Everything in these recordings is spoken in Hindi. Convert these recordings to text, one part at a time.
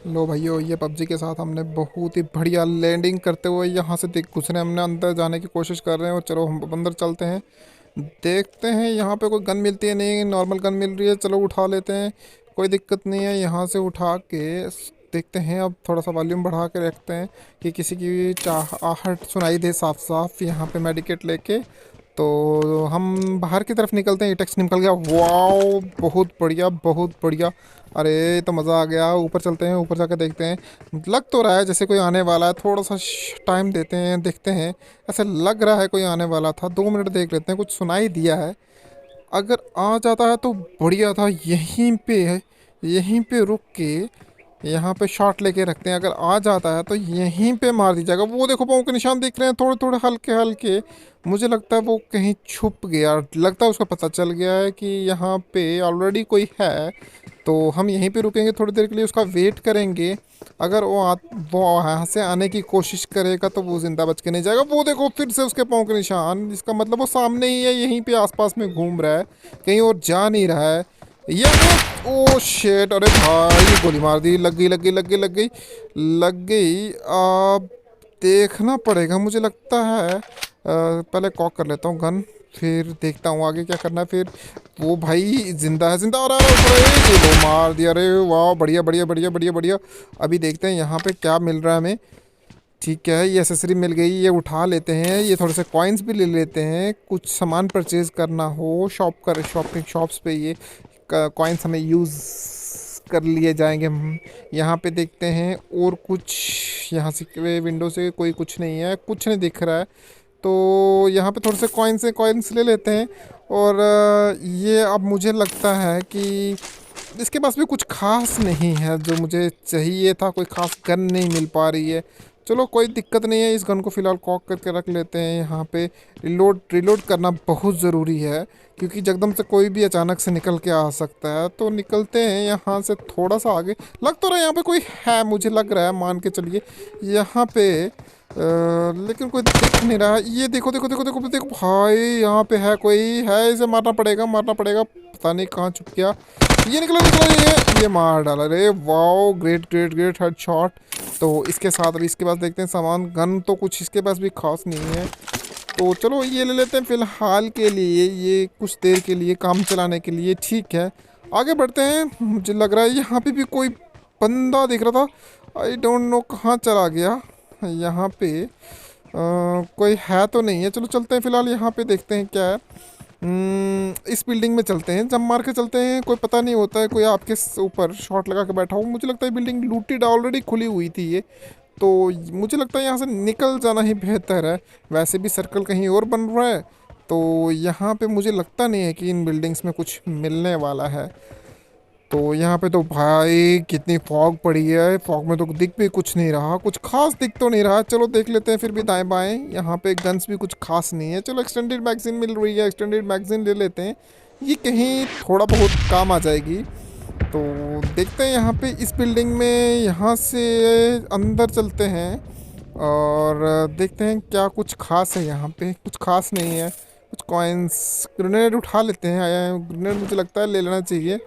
लो भाइयों, ये पबजी के साथ हमने बहुत ही बढ़िया लैंडिंग करते हुए यहाँ से देख घुसने हमने अंदर जाने की कोशिश कर रहे हैं। और चलो हम अंदर चलते हैं, देखते हैं यहाँ पे कोई गन मिलती है नहीं। नॉर्मल गन मिल रही है, चलो उठा लेते हैं, कोई दिक्कत नहीं है। यहाँ से उठा के देखते हैं। अब थोड़ा सा वॉल्यूम बढ़ा के रखते हैं कि किसी की चाह आहट सुनाई दे साफ साफ। यहाँ पे मेडिकेट लेके तो हम बाहर की तरफ निकलते हैं। टेक्स निकल गया, वाओ बहुत बढ़िया बहुत बढ़िया। अरे तो मज़ा आ गया। ऊपर चलते हैं, ऊपर जाकर देखते हैं। लग तो रहा है जैसे कोई आने वाला है, थोड़ा सा टाइम देते हैं, देखते हैं। ऐसे लग रहा है कोई आने वाला था, 2 मिनट देख लेते हैं। कुछ सुनाई दिया है, अगर आ जाता है तो बढ़िया था। यहीं पे रुक के यहाँ पे शॉट लेके रखते हैं। अगर आ जाता है तो यहीं पे मार दी जाएगा। वो देखो पाँव के निशान दिख रहे हैं थोड़े थोड़े हल्के हल्के। मुझे लगता है वो कहीं छुप गया, लगता है उसको पता चल गया है कि यहाँ पे ऑलरेडी कोई है। तो हम यहीं पे रुकेंगे थोड़ी देर के लिए, उसका वेट करेंगे। अगर वो यहाँ से आने की कोशिश करेगा तो वो जिंदा बच के नहीं जाएगा। वो देखो फिर से उसके पाँव के निशान, इसका मतलब वो सामने ही है, यहीं पे आसपास में घूम रहा है, कहीं और जा नहीं रहा है। ये ओ शेट, अरे भाई गोली मार दी, लग गई लग गई लग गई लग गई लग गई। अब देखना पड़ेगा मुझे लगता है। पहले कॉक कर लेता हूँ गन, फिर देखता हूँ आगे क्या करना है। फिर वो भाई जिंदा है, जिंदा आ रहा है ऊपर, ये लो मार दिया। अरे वाह बढ़िया बढ़िया बढ़िया बढ़िया बढ़िया। अभी देखते हैं यहाँ पे क्या मिल रहा है हमें। ठीक है, ये एसेसरी मिल गई, ये उठा लेते हैं। ये थोड़े से कॉइन्स भी ले लेते हैं, कुछ सामान परचेज करना हो शॉपिंग शॉप्स पे ये कॉइन्स हमें यूज़ कर लिए जाएंगे हम। यहाँ पे देखते हैं और कुछ, यहाँ से विंडो से कोई कुछ नहीं है, कुछ नहीं दिख रहा है। तो यहाँ पे थोड़े से कॉइन्स ले लेते हैं। और ये अब मुझे लगता है कि इसके पास भी कुछ खास नहीं है जो मुझे चाहिए था, कोई खास गन नहीं मिल पा रही है। चलो कोई दिक्कत नहीं है, इस गन को फ़िलहाल कॉक करके रख लेते हैं। यहाँ पे रिलोड करना बहुत ज़रूरी है, क्योंकि जगदम से कोई भी अचानक से निकल के आ सकता है। तो निकलते हैं यहाँ से थोड़ा सा आगे। लग तो रहा है यहाँ पे कोई है, मुझे लग रहा है, मान के चलिए यहाँ पे लेकिन कोई दिख नहीं रहा है। ये देखो देखो देखो देखो देखो भाई, यहाँ पे है, कोई है, इसे मारना पड़ेगा मारना पड़ेगा। पता नहीं कहाँ छुप गया। ये निकला निकला, ये मार डाला। अरे wow, great great great head shot. तो इसके साथ अभी इसके पास देखते हैं सामान। गन तो कुछ इसके पास भी खास नहीं है, तो चलो ये ले लेते हैं फ़िलहाल के लिए, ये कुछ देर के लिए काम चलाने के लिए ठीक है। आगे बढ़ते हैं। मुझे लग रहा है यहाँ पे भी कोई बंदा दिख रहा था, आई डोंट नो कहाँ चला गया। यहाँ पे कोई है तो नहीं है, चलो चलते हैं फ़िलहाल यहाँ पे देखते हैं क्या है। इस बिल्डिंग में चलते हैं, जब मार के चलते हैं, कोई पता नहीं होता है, कोई आपके ऊपर शॉट लगा के बैठा हो। मुझे लगता है बिल्डिंग लूटेड ऑलरेडी खुली हुई थी ये, तो मुझे लगता है यहाँ से निकल जाना ही बेहतर है। वैसे भी सर्कल कहीं और बन रहा है, तो यहाँ पे मुझे लगता नहीं है कि इन बिल्डिंग्स में कुछ मिलने वाला है। तो यहाँ पे तो भाई कितनी फॉग पड़ी है, फॉग में तो दिख भी कुछ नहीं रहा, कुछ खास दिख तो नहीं रहा। चलो देख लेते हैं फिर भी दाएं बाएं। यहाँ पे गन्स भी कुछ खास नहीं है। चलो एक्सटेंडेड मैगजीन मिल रही है, एक्सटेंडेड मैगजीन ले लेते हैं, ये कहीं थोड़ा बहुत काम आ जाएगी। तो देखते हैं यहाँ पे इस बिल्डिंग में, यहाँ से अंदर चलते हैं और देखते हैं क्या कुछ खास है। यहाँ पे कुछ खास नहीं है, कुछ कॉइन्स। ग्रेनेड उठा लेते हैं, ग्रेनेड मुझे लगता है ले लेना चाहिए,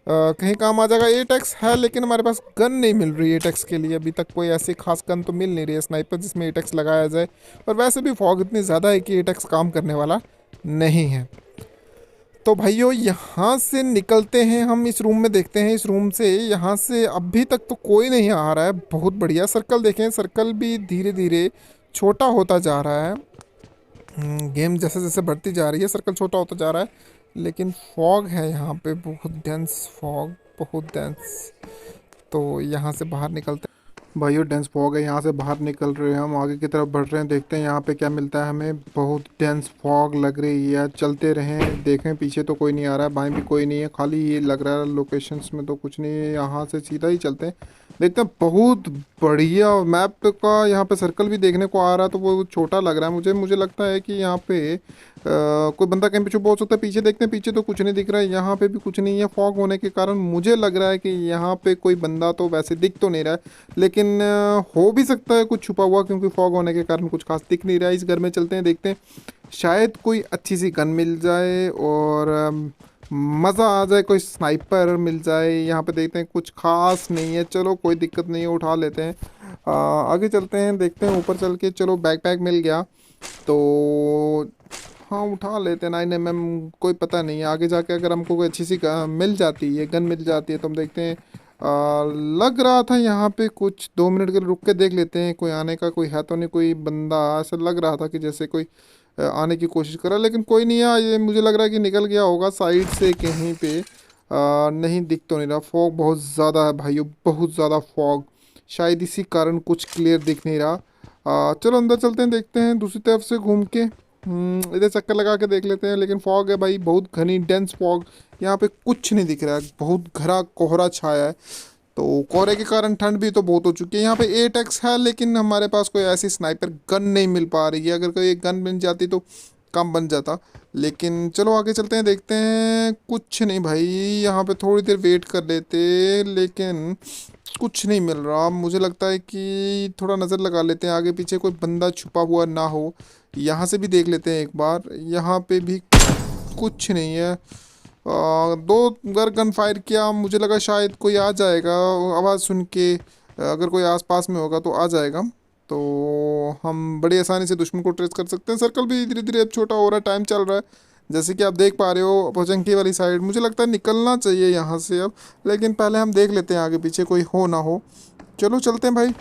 कहीं काम आ जाएगा। ए टैक्स है लेकिन हमारे पास गन नहीं मिल रही है। ए टैक्स के लिए अभी तक कोई ऐसी खास गन तो मिल नहीं रही है स्नाइपर जिसमें ए टैक्स लगाया जाए। और वैसे भी फॉग इतनी ज़्यादा है कि ए टैक्स काम करने वाला नहीं है। तो भाइयों यहाँ से निकलते हैं हम, इस रूम में देखते हैं। इस रूम से यहाँ से अभी तक तो कोई नहीं आ रहा है, बहुत बढ़िया। सर्कल देखें, सर्कल भी धीरे धीरे छोटा होता जा रहा है। गेम जैसे जैसे बढ़ती जा रही है सर्कल छोटा होता जा रहा है। लेकिन फॉग है यहाँ पे, बहुत डेंस फॉग, बहुत डेंस। तो यहाँ से बाहर निकलते हैं भाइयों। डेंस फॉग है, यहाँ से बाहर निकल रहे हैं हम, आगे की तरफ बढ़ रहे हैं, देखते हैं यहाँ पे क्या मिलता है हमें। बहुत डेंस फॉग लग रही है, चलते रहें, देखें पीछे तो कोई नहीं आ रहा है, बाएं भी कोई नहीं है, खाली ये लग रहा है। लोकेशंस में तो कुछ नहीं है, यहाँ से सीधा ही चलते हैं, देखते हैं। बहुत बढ़िया मैप का यहाँ पे सर्कल भी देखने को आ रहा है, तो वो छोटा लग रहा है मुझे। मुझे लगता है कि यहाँ पे कोई बंदा कहीं पे छुपा हो सकता है। पीछे देखते हैं, पीछे तो कुछ नहीं दिख रहा है, यहाँ पे भी कुछ नहीं है। फॉग होने के कारण मुझे लग रहा है कि यहाँ पे कोई बंदा तो वैसे दिख तो नहीं रहा है, लेकिन हो भी सकता है कुछ छुपा हुआ, क्योंकि फॉग होने के कारण कुछ खास दिख नहीं रहा है। इस घर में चलते हैं, देखते हैं, शायद कोई अच्छी सी गन मिल जाए और मज़ा आ जाए, कोई स्नाइपर मिल जाए। यहाँ पे देखते हैं कुछ खास नहीं है, चलो कोई दिक्कत नहीं है, उठा लेते हैं। आगे चलते हैं, देखते हैं ऊपर चल के। चलो बैकपैक मिल गया तो हाँ उठा लेते हैं। 9mm कोई पता नहीं है, आगे जाके अगर हमको कोई अच्छी सी मिल जाती है, गन मिल जाती है तो हम देखते हैं। लग रहा था यहाँ पे कुछ 2 मिनट के लिए रुक के देख लेते हैं, कोई आने का कोई है तो नहीं, कोई बंदा ऐसा लग रहा था कि जैसे कोई आने की कोशिश कर रहा है, लेकिन कोई नहीं आया। ये मुझे लग रहा है कि निकल गया होगा साइड से कहीं पे। नहीं दिख तो नहीं रहा, फॉग बहुत ज़्यादा है भाइयों, बहुत ज़्यादा फॉग, शायद इसी कारण कुछ क्लियर दिख नहीं रहा। चलो अंदर चलते हैं, देखते हैं दूसरी तरफ से घूम के। इधर चक्कर लगा के देख लेते हैं, लेकिन फॉग है भाई, बहुत घनी डेंस फॉग। यहाँ पे कुछ नहीं दिख रहा है, बहुत घना कोहरा छाया है। तो कोहरे के कारण ठंड भी तो बहुत हो चुकी है। यहाँ पे 8x है, लेकिन हमारे पास कोई ऐसी स्नाइपर गन नहीं मिल पा रही है। अगर कोई एक गन मिल जाती तो काम बन जाता। लेकिन चलो आगे चलते हैं, देखते हैं। कुछ नहीं भाई, यहाँ पे थोड़ी देर वेट कर लेते, लेकिन कुछ नहीं मिल रहा। मुझे लगता है कि थोड़ा नज़र लगा लेते हैं, आगे पीछे कोई बंदा छुपा हुआ ना हो। यहाँ से भी देख लेते हैं एक बार, यहाँ पे भी कुछ नहीं है। दो बार गन फायर किया, मुझे लगा शायद कोई आ जाएगा आवाज़ सुन के, अगर कोई आसपास में होगा तो आ जाएगा, तो हम बड़ी आसानी से दुश्मन को ट्रेस कर सकते हैं। सर्कल भी धीरे धीरे अब छोटा हो रहा है, टाइम चल रहा है, जैसे कि आप देख पा रहे हो पोचंकी वाली साइड। मुझे लगता है निकलना चाहिए यहाँ से अब, लेकिन पहले हम देख लेते हैं आगे पीछे कोई हो ना हो। चलो चलते हैं भाई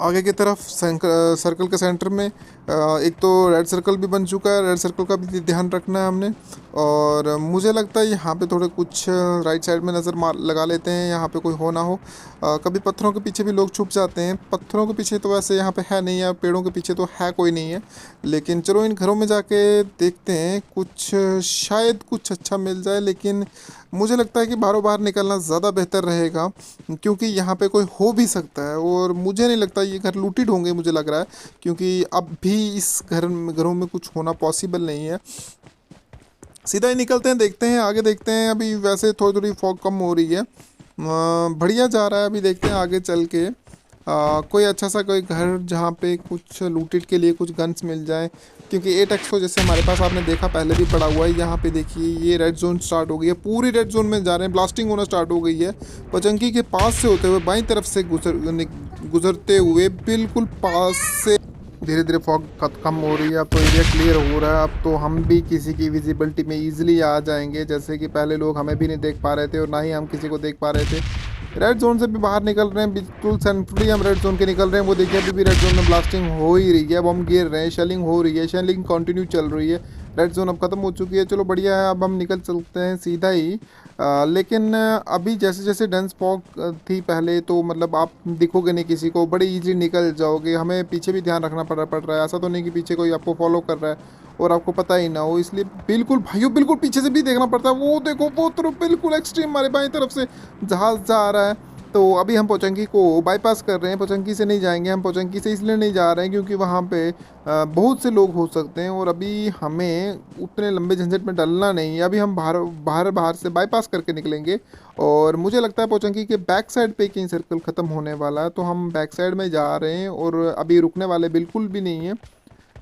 आगे की तरफ। सर्कल के सेंटर में एक तो रेड सर्कल भी बन चुका है, रेड सर्कल का भी ध्यान रखना है हमने। और मुझे लगता है यहाँ पे थोड़े कुछ राइट साइड में नज़र मार लगा लेते हैं, यहाँ पे कोई हो ना हो। कभी पत्थरों के पीछे भी लोग छुप जाते हैं, पत्थरों के पीछे तो वैसे यहाँ पे है नहीं है, पेड़ों के पीछे तो है कोई नहीं है। लेकिन चलो इन घरों में जाके देखते हैं, कुछ शायद कुछ अच्छा मिल जाए। लेकिन मुझे लगता है कि बाहरों बाहर निकलना ज़्यादा बेहतर रहेगा, क्योंकि यहाँ पे कोई हो भी सकता है, और मुझे नहीं लगता ये घर लूटेड होंगे, मुझे लग रहा है, क्योंकि अब भी इस घरों में कुछ होना पॉसिबल नहीं है। सीधा ही निकलते हैं, देखते हैं आगे, देखते हैं। अभी वैसे थोड़ी थोड़ी फॉग कम हो रही है, बढ़िया जा रहा है। अभी देखते हैं आगे चल के कोई अच्छा सा कोई घर जहाँ पे कुछ लूटेड के लिए कुछ गन्स मिल जाए, क्योंकि 8x को जैसे हमारे पास आपने देखा पहले भी पड़ा हुआ है। यहाँ पे देखिए ये रेड जोन स्टार्ट हो गई है, पूरी रेड जोन में जा रहे हैं, ब्लास्टिंग होना स्टार्ट हो गई है। पचंकी के पास से होते हुए बाईं तरफ से गुजरते हुए बिल्कुल पास से धीरे धीरे फॉग कम हो रही है। अब तो एरिया क्लियर हो रहा है, अब तो हम भी किसी की विजिबिलिटी में ईजिली आ जाएंगे, जैसे कि पहले लोग हमें भी नहीं देख पा रहे थे और ना ही हम किसी को देख पा रहे थे। रेड जोन से भी बाहर निकल रहे हैं, बिल्कुल सेंट्रली हम रेड जोन के निकल रहे हैं। वो देखिए अभी भी रेड जोन में ब्लास्टिंग हो ही रही है, अब हम गिर रहे हैं, शेलिंग हो रही है, शेलिंग कंटिन्यू चल रही है। रेड जोन अब ख़त्म हो चुकी है, चलो बढ़िया है, अब हम निकल चलते हैं सीधा ही। लेकिन अभी जैसे जैसे डेंस फॉग थी पहले, तो मतलब आप दिखोगे नहीं किसी को, बड़े इजीली निकल जाओगे। हमें पीछे भी ध्यान रखना पड़ रहा है, ऐसा तो नहीं कि पीछे कोई आपको फॉलो कर रहा है और आपको पता ही ना हो, इसलिए बिल्कुल भाइयों बिल्कुल पीछे से भी देखना पड़ता है। वो देखो वो तरफ बिल्कुल एक्सट्रीम हमारे बाएं तरफ से जहाज़ जा रहा है। तो अभी हम पोचंकी को बाईपास कर रहे हैं, पोचंकी से नहीं जाएंगे हम। पोचंकी से इसलिए नहीं जा रहे हैं क्योंकि वहाँ पे बहुत से लोग हो सकते हैं, और अभी हमें उतने लंबे झंझट में डलना नहीं है। अभी हम बाहर से बाईपास करके निकलेंगे, और मुझे लगता है पोचंकी के बैक साइड पे कहीं सर्कल ख़त्म होने वाला है, तो हम बैक साइड में जा रहे हैं और अभी रुकने वाले बिल्कुल भी नहीं है।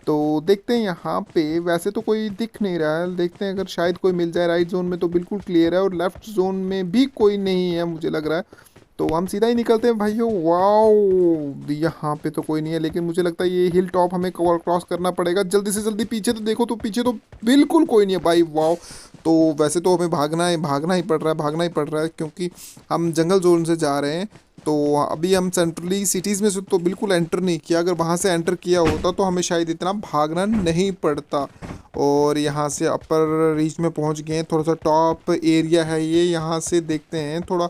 तो देखते हैं यहाँ पे, वैसे तो कोई दिख नहीं रहा है, देखते हैं अगर शायद कोई मिल जाए। राइट जोन में तो बिल्कुल क्लियर है, और लेफ्ट जोन में भी कोई नहीं है मुझे लग रहा है, तो हम सीधा ही निकलते हैं भाइयों। वाओ यहाँ पे तो कोई नहीं है, लेकिन मुझे लगता है ये हिल टॉप हमें क्रॉस करना पड़ेगा जल्दी से जल्दी। पीछे तो देखो, तो पीछे तो बिल्कुल कोई नहीं है भाई, वाओ। तो वैसे तो हमें भागना ही पड़ रहा है, क्योंकि हम जंगल जोन से जा रहे हैं। तो अभी हम सेंट्रली सिटीज़ में से तो बिल्कुल एंटर नहीं किया, अगर वहाँ से एंटर किया होता तो हमें शायद इतना भागना नहीं पड़ता। और यहाँ से अपर रीच में पहुँच गए हैं, थोड़ा सा टॉप एरिया है ये, यहाँ से देखते हैं थोड़ा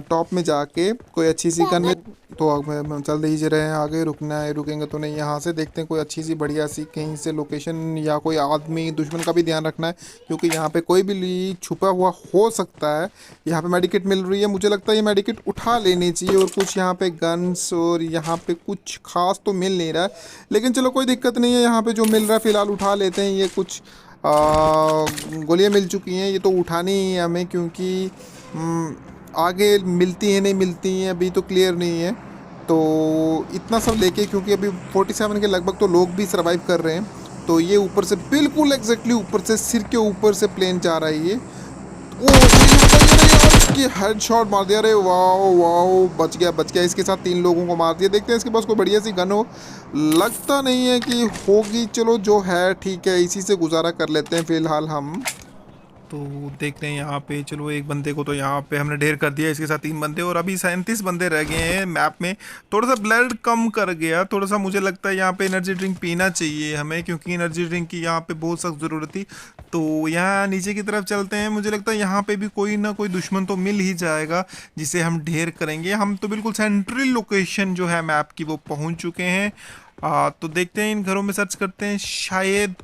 टॉप में जाके कोई अच्छी सी गन में। तो हम चल ही रहे हैं आगे, रुकना है रुकेंगे तो नहीं। यहाँ से देखते हैं कोई अच्छी सी बढ़िया सी कहीं से लोकेशन, या कोई आदमी दुश्मन का भी ध्यान रखना है, क्योंकि यहाँ पे कोई भी छुपा हुआ हो सकता है। यहाँ पे मेडिकेट मिल रही है, मुझे लगता है ये मेडिकेट उठा लेनी चाहिए। और कुछ यहाँ पे गन्स और यहाँ पे कुछ खास तो मिल नहीं रहा है, लेकिन चलो कोई दिक्कत नहीं है, यहाँ पे जो मिल रहा है फ़िलहाल उठा लेते हैं। ये कुछ गोलियाँ मिल चुकी हैं, ये तो उठानी ही है हमें, क्योंकि आगे मिलती हैं नहीं मिलती हैं अभी तो क्लियर नहीं है। तो इतना सब लेके, क्योंकि अभी 47 के लगभग तो लोग भी सर्वाइव कर रहे हैं, तो ये ऊपर से बिल्कुल एग्जैक्टली ऊपर से सिर के ऊपर से प्लेन जा रहा है ये। ओ ये बताइए रे यार कि हेडशॉट मार दिया रे, वाओ वाओ, बच गया। इसके साथ 3 लोगों को मार दिया। देखते हैं इसके पास कोई बढ़िया सी गन हो, लगता नहीं है कि होगी। चलो जो है ठीक है, इसी से गुजारा कर लेते हैं फिलहाल हम। तो देखते हैं यहाँ पे, चलो एक बंदे को तो यहाँ पे हमने ढेर कर दिया, इसके साथ 3 बंदे और अभी 37 बंदे रह गए हैं मैप में। थोड़ा सा ब्लड कम कर गया, थोड़ा सा मुझे लगता है यहाँ पे एनर्जी ड्रिंक पीना चाहिए हमें, क्योंकि एनर्जी ड्रिंक की यहाँ पे बहुत सख्त ज़रूरत थी। तो यहाँ नीचे की तरफ चलते हैं, मुझे लगता है यहाँ पे भी कोई ना कोई दुश्मन तो मिल ही जाएगा जिसे हम ढेर करेंगे। हम तो बिल्कुल सेंट्रल लोकेशन जो है मैप की वो पहुँच चुके हैं। तो देखते हैं इन घरों में सर्च करते हैं, शायद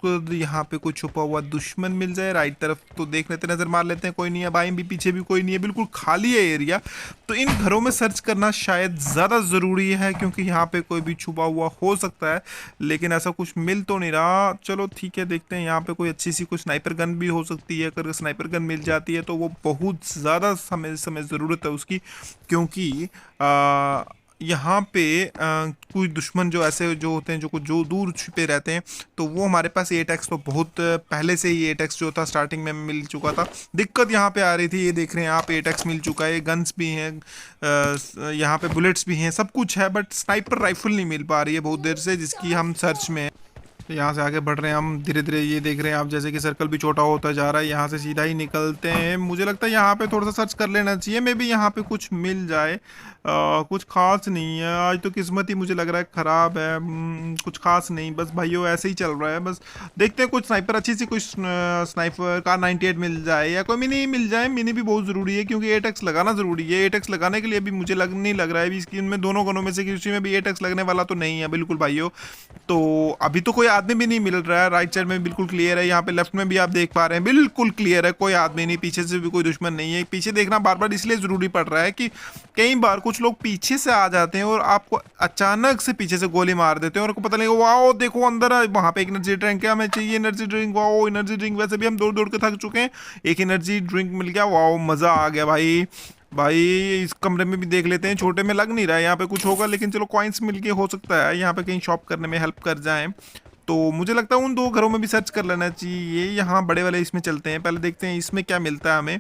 यहाँ पे कोई छुपा हुआ दुश्मन मिल जाए। राइट तरफ तो देख लेते, नजर मार लेते हैं, कोई नहीं है। बाएं भी पीछे भी कोई नहीं है, बिल्कुल खाली है एरिया। तो इन घरों में सर्च करना शायद ज़्यादा ज़रूरी है, क्योंकि यहाँ पे कोई भी छुपा हुआ हो सकता है, लेकिन ऐसा कुछ मिल तो नहीं रहा। चलो ठीक है, देखते हैं। यहाँ पे कोई अच्छी सी कोई स्नाइपर गन भी हो सकती है। अगर स्नाइपर गन मिल जाती है तो वो बहुत ज़्यादा समय समय ज़रूरत है उसकी, क्योंकि यहाँ पे कुछ दुश्मन जो ऐसे जो होते हैं जो दूर छिपे रहते हैं, तो वो हमारे पास 8x तो बहुत पहले से ही 8x जो था स्टार्टिंग में मिल चुका था। दिक्कत यहाँ पे आ रही थी, ये देख रहे हैं आप, 8x मिल चुका है, गन्स भी हैं, यहाँ पे बुलेट्स भी हैं, सब कुछ है, बट स्नाइपर राइफल नहीं मिल पा रही है बहुत देर से, जिसकी हम सर्च में हैं। तो यहाँ से आगे बढ़ रहे हैं हम धीरे धीरे। ये देख रहे हैं आप, जैसे कि सर्कल भी छोटा होता जा रहा है। यहाँ से सीधा ही निकलते हैं। मुझे लगता है यहाँ पे थोड़ा सा सर्च कर लेना चाहिए, मे बी यहाँ पे कुछ मिल जाए। कुछ खास नहीं है आज तो, किस्मत ही मुझे लग रहा है ख़राब है। कुछ खास नहीं, बस भाइयों ऐसे ही चल रहा है। बस देखते हैं कुछ स्नाइपर, अच्छी सी कुछ स्नाइपर कार 98 मिल जाए, या कोई मिनी मिल जाए। मिनी भी बहुत ज़रूरी है, क्योंकि 8x लगाना ज़रूरी है। 8x लगाने के लिए भी मुझे नहीं लग रहा है इसकी, इनमें दोनों गनों में से किसी में भी 8x लगने वाला तो नहीं है बिल्कुल भाइयों। तो अभी तो कोई आदमी भी नहीं मिल रहा है। राइट साइड में बिल्कुल क्लियर है, यहाँ पे लेफ्ट में भी आप देख पा रहे हैं बिल्कुल क्लियर है, कोई आदमी नहीं, पीछे से भी कोई दुश्मन नहीं है। पीछे देखना बार बार इसलिए ज़रूरी पड़ रहा है कि कई बार कुछ लोग पीछे से आ जाते हैं और आपको अचानक से पीछे से गोली मार देते हैं और पता नहीं, वाओ देखो अंदर वहाँ पे एक एनर्जी ड्रिंक है, हमें चाहिए energy drink. Wow energy drink, वैसे भी हम दौड़ दौड़ के थक चुके हैं, एक एनर्जी ड्रिंक मिल गया। वाओ मज़ा आ गया भाई। भाई इस कमरे में भी देख लेते हैं, छोटे में लग नहीं रहा है यहाँ पे कुछ होगा, लेकिन चलो कॉइन्स मिल के हो सकता है यहाँ पे कहीं शॉप करने में हेल्प कर जाएं। तो मुझे लगता है उन 2 घरों में भी सर्च कर लेना चाहिए। यहाँ बड़े वाले इसमें चलते हैं, पहले देखते हैं इसमें क्या मिलता है हमें।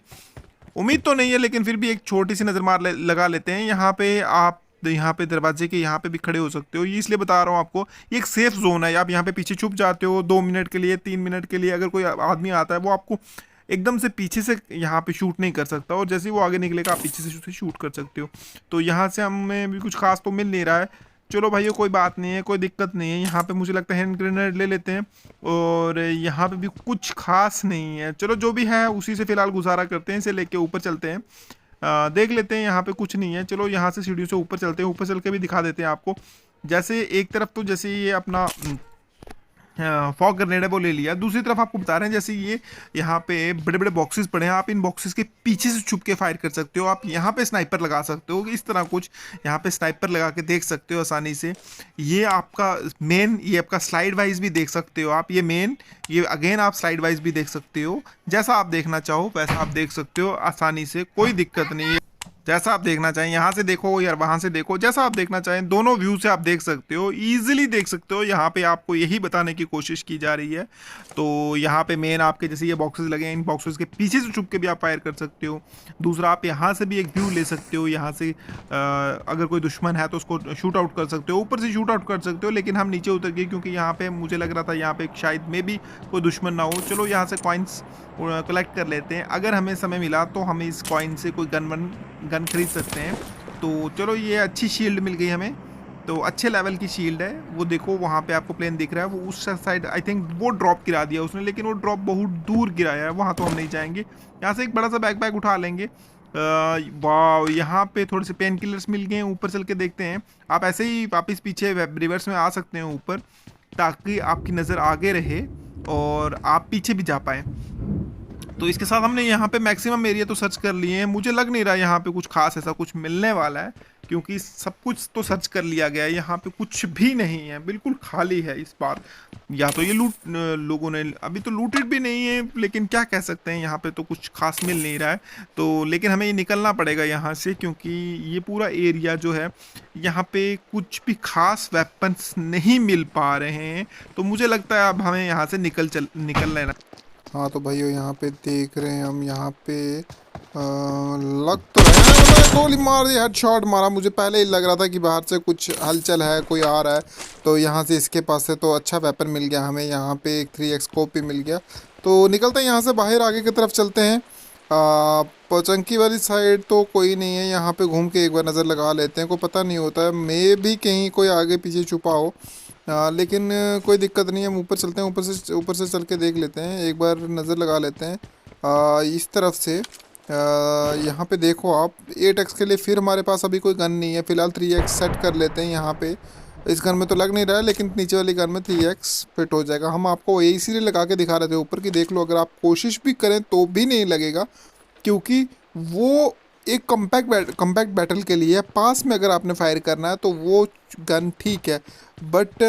उम्मीद तो नहीं है, लेकिन फिर भी एक छोटी सी नज़र लगा लेते हैं। यहाँ पे आप यहाँ पे दरवाजे के यहाँ पे भी खड़े हो सकते हो, ये इसलिए बता रहा हूँ आपको, ये एक सेफ जोन है। आप यहाँ पे पीछे छुप जाते हो 2 मिनट के लिए, 3 मिनट के लिए। अगर कोई आदमी आता है वो आपको एकदम से पीछे से यहाँ पे शूट नहीं कर सकता, और जैसे ही वो आगे निकलेगा आप पीछे से शूट कर सकते हो। तो यहाँ से हमें भी कुछ खास तो मिल नहीं रहा है। चलो भाइयों कोई बात नहीं है, कोई दिक्कत नहीं है। यहाँ पे मुझे लगता है हैंड ग्रेनेड ले लेते हैं, और यहाँ पे भी कुछ खास नहीं है। चलो जो भी है उसी से फिलहाल गुजारा करते हैं, इसे लेके ऊपर चलते हैं। देख लेते हैं, यहाँ पे कुछ नहीं है। चलो यहाँ से सीढ़ियों से ऊपर चलते हैं, ऊपर चल के भी दिखा देते हैं आपको। जैसे एक तरफ तो जैसे ये अपना फॉग ग्रेनेड है वो ले लिया, दूसरी तरफ आपको बता रहे हैं जैसे ये यहाँ पे बड़े बड़े बॉक्सेस पड़े हैं, आप इन बॉक्सेस के पीछे से छुप के फायर कर सकते हो। आप यहाँ पे स्नाइपर लगा सकते हो, इस तरह कुछ यहाँ पे स्नाइपर लगा के देख सकते हो आसानी से। ये आपका मेन, ये आपका स्लाइड वाइज भी देख सकते हो आप, ये मेन, ये अगेन आप स्लाइड वाइज भी देख सकते हो। जैसा आप देखना चाहो वैसा आप देख सकते हो आसानी से, कोई दिक्कत नहीं है। जैसा आप देखना चाहें, यहाँ से देखो या वहाँ से देखो, जैसा आप देखना चाहें, दोनों व्यू से आप देख सकते हो, ईजिली देख सकते हो। यहाँ पे आपको यही बताने की कोशिश की जा रही है। तो यहाँ पे मेन आपके जैसे ये बॉक्सेस लगे हैं, इन बॉक्सेस के पीछे से छुप के भी आप फायर कर सकते हो। दूसरा आप यहाँ से भी एक व्यू ले सकते हो, यहाँ से अगर कोई दुश्मन है तो उसको शूट आउट कर सकते हो, ऊपर से शूट आउट कर सकते हो। लेकिन हम नीचे उतर गए क्योंकि यहाँ पे मुझे लग रहा था यहाँ पे शायद में भी कोई दुश्मन ना हो। चलो यहाँ से कॉइन्स कलेक्ट कर लेते हैं, अगर हमें समय मिला तो हम इस कॉइन से कोई गन खरीद सकते हैं। तो चलो ये अच्छी शील्ड मिल गई हमें, तो अच्छे लेवल की शील्ड है। वो देखो वहाँ पे आपको प्लेन दिख रहा है, वो उस साइड आई थिंक वो ड्रॉप गिरा दिया उसने, लेकिन वो ड्रॉप बहुत दूर गिराया है, वहाँ तो हम नहीं जाएंगे। यहाँ से एक बड़ा सा बैग उठा लेंगे। वाह यहाँ पे थोड़े से पेन किलर्स मिल गए हैं, ऊपर चल के देखते हैं। आप ऐसे ही वापस पीछे रिवर्स में आ सकते हैं ऊपर, ताकि आपकी नज़र आगे रहे और आप पीछे भी जा पाएँ। तो इसके साथ हमने यहाँ पे मैक्सिमम एरिया तो सर्च कर लिए हैं। मुझे लग नहीं रहा यहाँ पे कुछ खास ऐसा कुछ मिलने वाला है, क्योंकि सब कुछ तो सर्च कर लिया गया है। यहाँ पे कुछ भी नहीं है, बिल्कुल खाली है इस बार। या तो ये लोगों ने अभी तो लूटेड भी नहीं है, लेकिन क्या कह सकते हैं, यहाँ पे तो कुछ खास मिल नहीं रहा है। तो लेकिन हमें ये निकलना पड़ेगा यहाँ से, क्योंकि ये पूरा एरिया जो है यहाँ पे कुछ भी खास वेपन्स नहीं मिल पा रहे हैं। तो मुझे लगता है अब हमें यहाँ से निकल लेना। हाँ तो भाइयों यहाँ पे देख रहे हैं हम, यहाँ पे लग तो रहा है, मैंने गोली मार दी, हेडशॉट मारा। मुझे पहले ही लग रहा था कि बाहर से कुछ हलचल है, कोई आ रहा है। तो यहाँ से इसके पास से तो अच्छा वेपन मिल गया हमें, यहाँ पे एक 3x स्कोप भी मिल गया। तो निकलते हैं यहाँ से बाहर, आगे की तरफ चलते हैं। पचंकी वाली साइड तो कोई नहीं है, यहाँ पे घूम के एक बार नज़र लगा लेते हैं। कोई पता नहीं होता है, मे भी कहीं कोई आगे पीछे छुपा हो। लेकिन कोई दिक्कत नहीं है, हम ऊपर चलते हैं, ऊपर से चल के देख लेते हैं, एक बार नज़र लगा लेते हैं। इस तरफ से यहाँ पे देखो आप, 8x के लिए फिर हमारे पास अभी कोई गन नहीं है। फ़िलहाल 3x सेट कर लेते हैं यहाँ पे। इस गन में तो लग नहीं रहा है, लेकिन नीचे वाली गन में 3x फिट हो जाएगा। हम आपको ये इसीलिए लगा के दिखा रहे थे ऊपर की, देख लो अगर आप कोशिश भी करें तो भी नहीं लगेगा, क्योंकि वो एक कम्पैक्ट बैटल के लिए पास में अगर आपने फायर करना है तो वो गन ठीक है, बट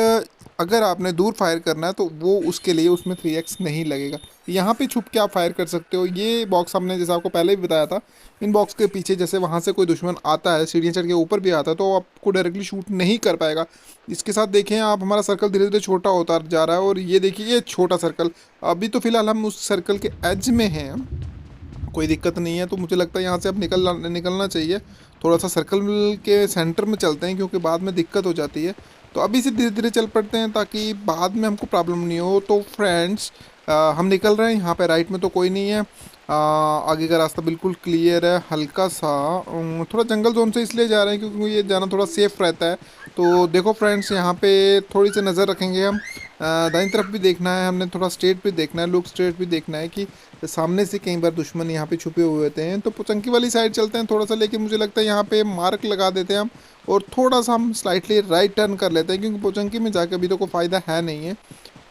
अगर आपने दूर फायर करना है तो वो उसके लिए उसमें 3x नहीं लगेगा। यहाँ पे छुप के आप फायर कर सकते हो। ये बॉक्स हमने जैसे आपको पहले भी बताया था, इन बॉक्स के पीछे जैसे वहाँ से कोई दुश्मन आता है, सीढ़ियाँ चढ़ के ऊपर भी आता है, तो आपको डायरेक्टली शूट नहीं कर पाएगा। इसके साथ देखें आप, हमारा सर्कल धीरे धीरे छोटा होता जा रहा है, और ये देखिए ये छोटा सर्कल, अभी तो फ़िलहाल हम उस सर्कल के एज में हैं, कोई दिक्कत नहीं है। तो मुझे लगता है यहाँ से अब निकलना चाहिए। थोड़ा सा सर्कल के सेंटर में चलते हैं, क्योंकि बाद में दिक्कत हो जाती है। तो अभी से धीरे धीरे चल पड़ते हैं, ताकि बाद में हमको प्रॉब्लम नहीं हो। तो फ्रेंड्स हम निकल रहे हैं, यहाँ पे राइट में तो कोई नहीं है। आगे का रास्ता बिल्कुल क्लियर है। हल्का सा थोड़ा जंगल जोन से इसलिए जा रहे हैं क्योंकि ये जाना थोड़ा सेफ रहता है। तो देखो फ्रेंड्स, यहाँ पे थोड़ी सी नज़र रखेंगे हम। दाईं तरफ भी देखना है हमने, थोड़ा स्ट्रेट भी देखना है, लुक स्ट्रेट भी देखना है कि सामने से कई बार दुश्मन यहाँ पे छुपे हुए होते हैं। तो पोचंकी वाली साइड चलते हैं थोड़ा सा, लेकिन मुझे लगता है यहाँ पे मार्क लगा देते हैं हम, और थोड़ा सा हम स्लाइटली राइट टर्न कर लेते हैं, क्योंकि पोचंकी में जाकर अभी तो कोई फ़ायदा है नहीं है,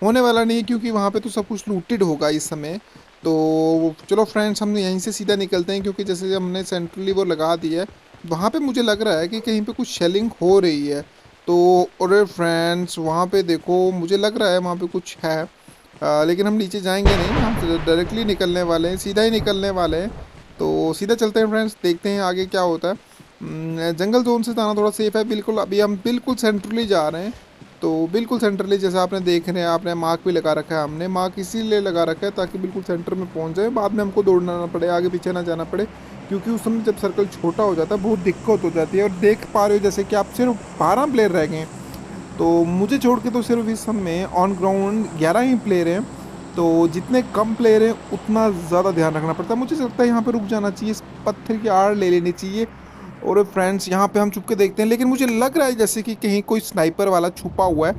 होने वाला नहीं है, क्योंकि वहाँ पे तो सब कुछ लूटेड होगा इस समय। तो चलो फ्रेंड्स, हम यहीं से सीधा निकलते हैं, क्योंकि जैसे हमने सेंट्रली वो लगा दी है, वहाँ पे मुझे लग रहा है कि कहीं पे कुछ शेलिंग हो रही है। तो अरे फ्रेंड्स, वहाँ पे देखो, मुझे लग रहा है वहाँ पे कुछ है। लेकिन हम नीचे जाएंगे नहीं, हम डायरेक्टली निकलने वाले हैं, सीधा ही निकलने वाले हैं। तो सीधा चलते हैं फ्रेंड्स, देखते हैं आगे क्या होता है। जंगल जोन से जाना थोड़ा सेफ है। बिल्कुल अभी हम बिल्कुल सेंट्रली जा रहे हैं, तो बिल्कुल सेंट्रली, जैसे आपने देख रहे हैं, आपने मार्क भी लगा रखा है, हमने मार्क इसीलिए लगा रखा है ताकि बिल्कुल सेंटर में पहुंच जाए, बाद में हमको दौड़ना ना पड़े, आगे पीछे ना जाना पड़े, क्योंकि उस समय जब सर्कल छोटा हो जाता है बहुत दिक्कत हो जाती है। और देख पा रहे हो जैसे कि आप सिर्फ 12 प्लेयर रह गए हैं, तो मुझे छोड़ के तो सिर्फ इस समय ऑन ग्राउंड 11 ही प्लेयर हैं। तो जितने कम प्लेयर हैं उतना ज़्यादा ध्यान रखना पड़ता है। मुझे लगता है यहाँ पे रुक जाना चाहिए, इस पत्थर की आड़ ले लेनी चाहिए। और फ्रेंड्स, यहाँ पे हम छुप के देखते हैं, लेकिन मुझे लग रहा है जैसे कि कहीं कोई स्नाइपर वाला छुपा हुआ है,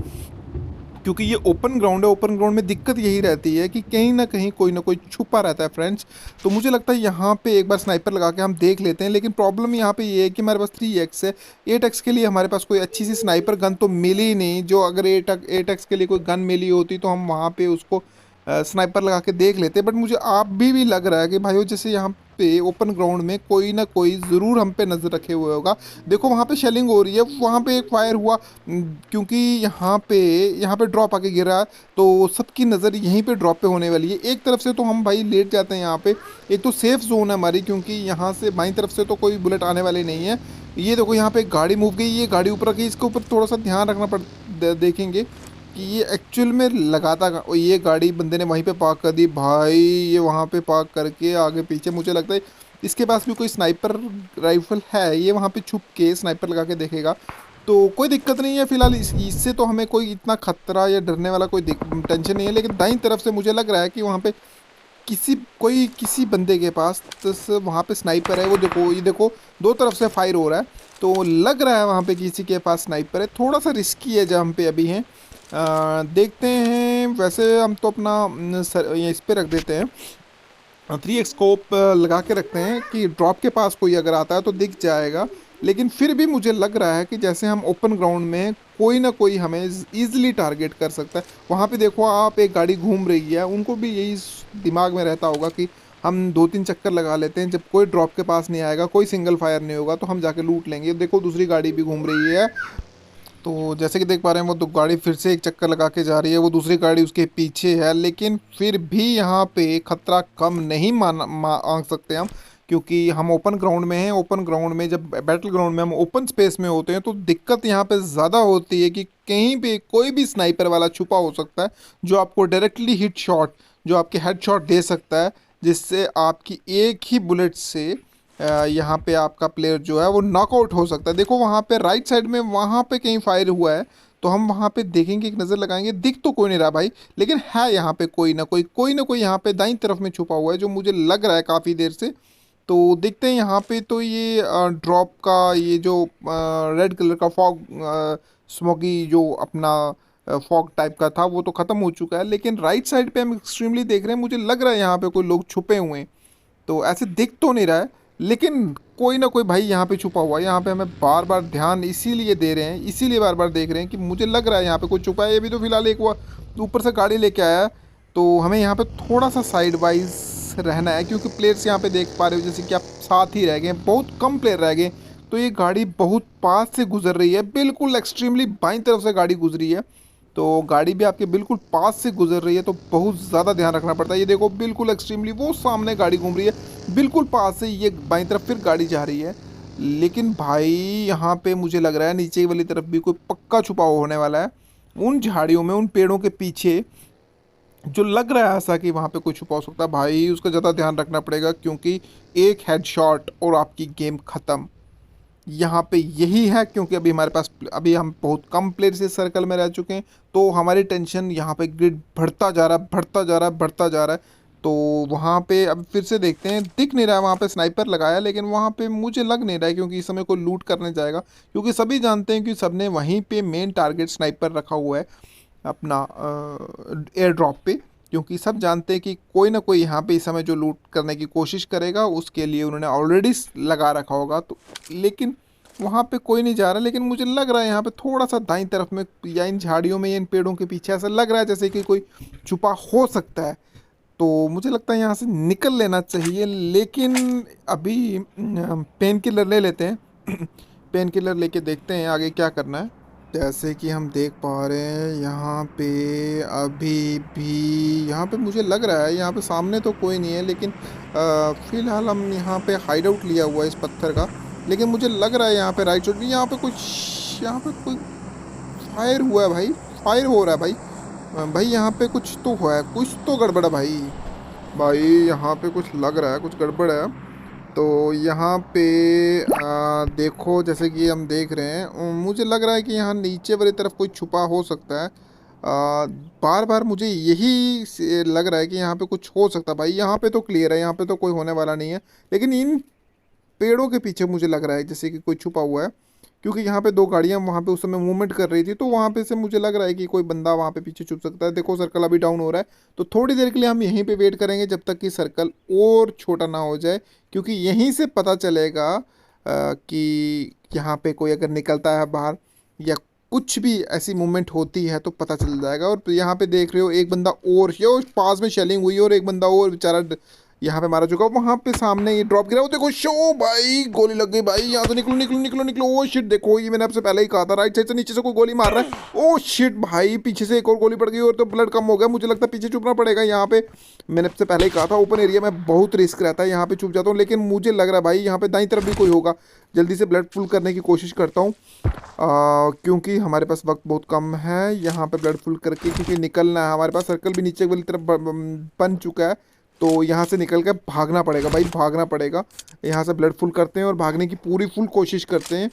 क्योंकि ये ओपन ग्राउंड है। ओपन ग्राउंड में दिक्कत यही रहती है कि कहीं ना कहीं कोई ना कोई छुपा रहता है फ्रेंड्स। तो मुझे लगता है यहाँ पे एक बार स्नाइपर लगा के हम देख लेते हैं, लेकिन प्रॉब्लम यहाँ पे ये है कि हमारे पास 3x है। 8x के लिए हमारे पास कोई अच्छी सी स्नाइपर गन तो मिली ही नहीं। जो अगर 8x के लिए कोई गन मिली होती तो हम वहाँ पे उसको स्नाइपर लगा के देख लेते। बट मुझे आप भी लग रहा है कि भाइयों जैसे यहाँ पे ओपन ग्राउंड में कोई ना कोई ज़रूर हम पे नज़र रखे हुए होगा। देखो वहाँ पे शेलिंग हो रही है, वहाँ पे एक फायर हुआ, क्योंकि यहाँ पे ड्रॉप आके गिरा, तो सबकी नज़र यहीं पे ड्रॉप पे होने वाली है। एक तरफ से तो हम भाई लेट जाते हैं यहाँ पे, एक तो सेफ जोन है हमारी, क्योंकि यहाँ से बाईं तरफ से तो कोई बुलेट आने वाली नहीं है। ये देखो यहाँ पे एक गाड़ी मूव गई, ये गाड़ी ऊपर रखी, इसके ऊपर थोड़ा सा ध्यान रखना देखेंगे कि ये एक्चुअल में लगाता और ये गाड़ी बंदे ने वहीं पे पार्क कर दी भाई। ये वहाँ पे पार्क करके आगे पीछे, मुझे लगता है इसके पास भी कोई स्नाइपर राइफल है, ये वहाँ पे छुप के स्नाइपर लगा के देखेगा। तो कोई दिक्कत नहीं है फिलहाल, इससे तो हमें कोई इतना खतरा या डरने वाला कोई टेंशन नहीं है। लेकिन दाईं तरफ से मुझे लग रहा है कि वहाँ पे किसी बंदे के पास तो वहाँ पे स्नाइपर है। वो देखो, ये देखो दो तरफ से फायर हो रहा है, तो लग रहा है वहाँ पे किसी के पास स्नाइपर है। थोड़ा सा रिस्की है जहाँ हम पे अभी हैं। देखते हैं, वैसे हम तो अपना ये इस पे रख देते हैं, 3x स्कोप लगा के रखते हैं कि ड्रॉप के पास कोई अगर आता है तो दिख जाएगा। लेकिन फिर भी मुझे लग रहा है कि जैसे हम ओपन ग्राउंड में कोई ना कोई हमें ईजिली टारगेट कर सकता है। वहाँ पे देखो आप, एक गाड़ी घूम रही है, उनको भी यही दिमाग में रहता होगा कि हम 2-3 चक्कर लगा लेते हैं, जब कोई ड्रॉप के पास नहीं आएगा, कोई सिंगल फायर नहीं होगा तो हम जाके लूट लेंगे। देखो दूसरी गाड़ी भी घूम रही है, तो जैसे कि देख पा रहे हैं वो तो गाड़ी फिर से एक चक्कर लगा के जा रही है, वो दूसरी गाड़ी उसके पीछे है। लेकिन फिर भी यहाँ पे खतरा कम नहीं मान सकते हम, क्योंकि हम ओपन ग्राउंड में हैं। ओपन ग्राउंड में, जब बैटल ग्राउंड में हम ओपन स्पेस में होते हैं तो दिक्कत यहाँ पे ज़्यादा होती है कि कहीं पे कोई भी स्नाइपर वाला छुपा हो सकता है, जो आपको डायरेक्टली हिट शॉट, जो आपके हेड शॉट दे सकता है, जिससे आपकी एक ही बुलेट से यहाँ पे आपका प्लेयर जो है वो नॉकआउट हो सकता है। देखो वहाँ पे राइट साइड में वहाँ पे कहीं फायर हुआ है, तो हम वहाँ पे देखेंगे, एक नज़र लगाएंगे। दिख तो कोई नहीं रहा भाई, लेकिन है यहाँ पे कोई ना कोई यहाँ पे दाईं तरफ में छुपा हुआ है, जो मुझे लग रहा है काफ़ी देर से। तो देखते हैं यहाँ पे, तो ये ड्रॉप का ये जो रेड कलर का फॉग, स्मोकी जो अपना फॉग टाइप का था, वो तो ख़त्म हो चुका है। लेकिन राइट साइड पे हम एक्सट्रीमली देख रहे हैं, मुझे लग रहा है यहाँ पे कोई लोग छुपे हुए हैं। तो ऐसे दिख तो नहीं रहा है, लेकिन कोई ना कोई भाई यहाँ पे छुपा हुआ है। यहाँ पे हमें बार बार ध्यान इसीलिए दे रहे हैं, इसीलिए बार बार देख रहे हैं कि मुझे लग रहा है यहाँ पे कोई छुपा है। ये भी तो फिलहाल एक वो ऊपर से गाड़ी लेके आया है, तो हमें यहाँ पे थोड़ा सा साइड वाइज रहना है, क्योंकि प्लेयर्स यहाँ पे देख पा रहे हो जैसे कि आप साथ ही रह गए, बहुत कम प्लेयर रह गए। तो ये गाड़ी बहुत पास से गुजर रही है, बिल्कुल एक्सट्रीमली बाईं तरफ से गाड़ी गुजरी है, तो गाड़ी भी आपके बिल्कुल पास से गुजर रही है, तो बहुत ज़्यादा ध्यान रखना पड़ता है। ये देखो बिल्कुल एक्सट्रीमली वो सामने गाड़ी घूम रही है, बिल्कुल पास से ये बाईं तरफ फिर गाड़ी जा रही है। लेकिन भाई यहाँ पे मुझे लग रहा है नीचे वाली तरफ भी कोई पक्का छुपा हुआ होने वाला है, उन झाड़ियों में, उन पेड़ों के पीछे, जो लग रहा है ऐसा कि वहाँ पे कोई छुपा हो सकता है। भाई उसका ज़्यादा ध्यान रखना पड़ेगा, क्योंकि एक हेडशॉट और आपकी गेम ख़त्म। यहाँ पे यही है, क्योंकि अभी हमारे पास, अभी हम बहुत कम प्लेयर से सर्कल में रह चुके हैं, तो हमारी टेंशन यहाँ पे ग्रिड बढ़ता जा रहा है, बढ़ता जा रहा है, बढ़ता जा रहा है। तो वहाँ पे अब फिर से देखते हैं, दिख नहीं रहा है वहाँ पे स्नाइपर लगाया, लेकिन वहाँ पे मुझे लग नहीं रहा है, क्योंकि इस समय कोई लूट करने जाएगा, क्योंकि सभी जानते हैं कि सबने वहीं पे मेन टारगेट स्नाइपर रखा हुआ है अपना एयर ड्रॉप पे, क्योंकि सब जानते हैं कि कोई ना कोई यहाँ पे इस समय जो लूट करने की कोशिश करेगा, उसके लिए उन्होंने ऑलरेडी लगा रखा होगा। तो लेकिन वहाँ पे कोई नहीं जा रहा, लेकिन मुझे लग रहा है यहाँ पे थोड़ा सा दाईं तरफ में, या इन झाड़ियों में या इन पेड़ों के पीछे ऐसा लग रहा है जैसे कि कोई छुपा हो सकता है। तो मुझे लगता है यहाँ से निकल लेना चाहिए, लेकिन अभी पेन किलर ले लेते हैं। पेन किलर लेके देखते हैं आगे क्या करना है। जैसे कि हम देख पा रहे हैं यहाँ पे, अभी भी यहाँ पे मुझे लग रहा है यहाँ पे सामने तो कोई नहीं है, लेकिन फ़िलहाल हम यहाँ पे हाइड आउट लिया हुआ है इस पत्थर का। लेकिन मुझे लग रहा है यहाँ पे राइट साइड भी, यहाँ पे कोई फायर हुआ है भाई, फायर हो रहा है भाई। भाई यहाँ पे कुछ तो हुआ है, कुछ तो गड़बड़ है भाई। भाई यहाँ पे कुछ लग रहा है, कुछ गड़बड़ है। तो यहाँ पे देखो, जैसे कि हम देख रहे हैं, मुझे लग रहा है कि यहाँ नीचे वाली तरफ कोई छुपा हो सकता है। बार बार मुझे यही लग रहा है कि यहाँ पे कुछ हो सकता है। भाई यहाँ पे तो क्लियर है, यहाँ पे तो कोई होने वाला नहीं है, लेकिन इन पेड़ों के पीछे मुझे लग रहा है जैसे कि कोई छुपा हुआ है, क्योंकि यहाँ पे दो गाड़ियाँ वहाँ पे उस समय मूवमेंट कर रही थी, तो वहाँ पे से मुझे लग रहा है कि कोई बंदा वहाँ पे पीछे छुप सकता है। देखो सर्कल अभी डाउन हो रहा है, तो थोड़ी देर के लिए हम यहीं पे वेट करेंगे जब तक कि सर्कल और छोटा ना हो जाए, क्योंकि यहीं से पता चलेगा कि यहाँ पे कोई अगर निकलता है बाहर, या कुछ भी ऐसी मूवमेंट होती है तो पता चल जाएगा। और यहाँ पे देख रहे हो एक बंदा और, यो पास में शेलिंग हुई और एक बंदा और बेचारा यहाँ पे मारा चुका, वहाँ पे सामने ये ड्रॉप गिरा। वो देखो शो भाई, गोली लग गई भाई, यहाँ से निकलो निकलो निकलो निकलो। ओ शिट, देखो ये मैंने आपसे पहले ही कहा था, राइट साइड से नीचे से कोई गोली मार रहा है। ओ शिट भाई, पीछे से एक और गोली पड़ गई और तो ब्लड कम हो गया। मुझे लगता है पीछे छुपना पड़ेगा यहाँ पे, मैंने आपसे पहले ही कहा था ओपन एरिया में बहुत रिस्क रहता है, यहाँ पे छुप जाता हूँ। लेकिन मुझे लग रहा है भाई यहाँ पे दाईं तरफ भी कोई होगा, जल्दी से ब्लड फुल करने की कोशिश करता हूँ, क्योंकि हमारे पास वक्त बहुत कम है। यहाँ पे ब्लड फुल करके, क्योंकि निकलना है, हमारे पास सर्कल भी नीचे वाली तरफ बन चुका है, तो यहाँ से निकल कर भागना पड़ेगा भाई, भागना पड़ेगा। यहाँ से ब्लड फुल करते हैं और भागने की पूरी फुल कोशिश करते हैं।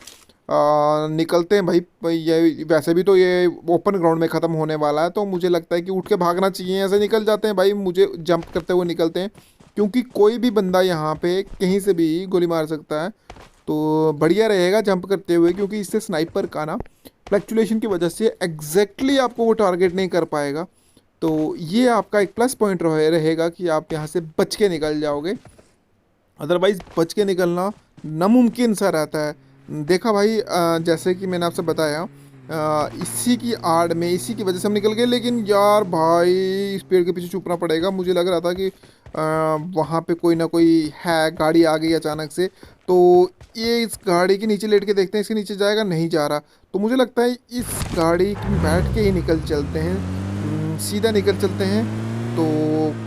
निकलते हैं भाई, ये वैसे भी तो ये ओपन ग्राउंड में ख़त्म होने वाला है, तो मुझे लगता है कि उठ के भागना चाहिए। ऐसे निकल जाते हैं भाई, मुझे जंप करते हुए निकलते हैं, क्योंकि कोई भी बंदा यहाँ पे कहीं से भी गोली मार सकता है। तो बढ़िया रहेगा जंप करते हुए, क्योंकि इससे स्नाइपर का ना फ्लैक्चुलेशन की वजह से एग्जैक्टली आपको वो टारगेट नहीं कर पाएगा। तो ये आपका एक प्लस पॉइंट रहेगा कि आप यहाँ से बच के निकल जाओगे, अदरवाइज़ बच के निकलना नामुमकिन सा रहता है। देखा भाई, जैसे कि मैंने आपसे बताया इसी की आड़ में, इसी की वजह से हम निकल गए। लेकिन यार भाई इस पेड़ के पीछे छुपना पड़ेगा। मुझे लग रहा था कि वहाँ पे कोई ना कोई है, गाड़ी आ गई अचानक से। तो ये इस गाड़ी के नीचे लेट के देखते हैं, इसके नीचे जाएगा, नहीं जा रहा। तो मुझे लगता है इस गाड़ी में बैठ के ही निकल चलते हैं, सीधा निकल चलते हैं। तो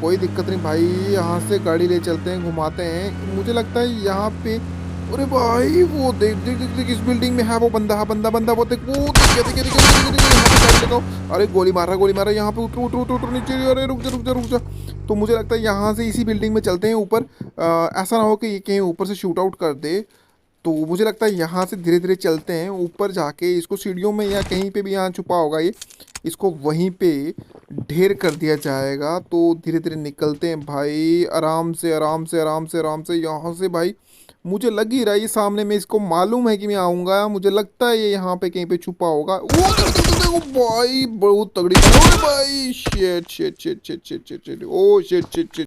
कोई दिक्कत नहीं भाई, यहाँ से गाड़ी ले चलते हैं, घुमाते हैं। मुझे लगता है यहाँ पे, अरे भाई वो देख देख देख देख, इस बिल्डिंग में है वो बंदा, है बंदा बंदा, वो देख, वो देख देख देख देख, यहाँ पे गाड़ी लगाओ। अरे गोली मार रहा, गोली मार रहा, यहाँ पे उतर उतर उतर उतर नीचे। अरे रुक जा रुक जा रुक जा। तो मुझे लगता है यहाँ से इसी बिल्डिंग में चलते हैं ऊपर। ऐसा ना हो कि ये कहीं ऊपर से शूट आउट कर दे। तो मुझे लगता है यहाँ से धीरे धीरे चलते हैं ऊपर जाके, इसको सीढ़ियों में या कहीं पे भी यहाँ छुपा होगा ये, इसको वहीं पे ढेर कर दिया जाएगा। तो धीरे धीरे निकलते हैं भाई, आराम से आराम से आराम से आराम से यहाँ से भाई। मुझे लग ही रहा है ये सामने में, इसको मालूम है कि मैं आऊँगा। मुझे लगता है ये यहाँ पे कहीं पे छुपा होगा। वो भाई बहुत तगड़ी, ओ भाई shit shit shit shit shit shit, oh shit shit shit.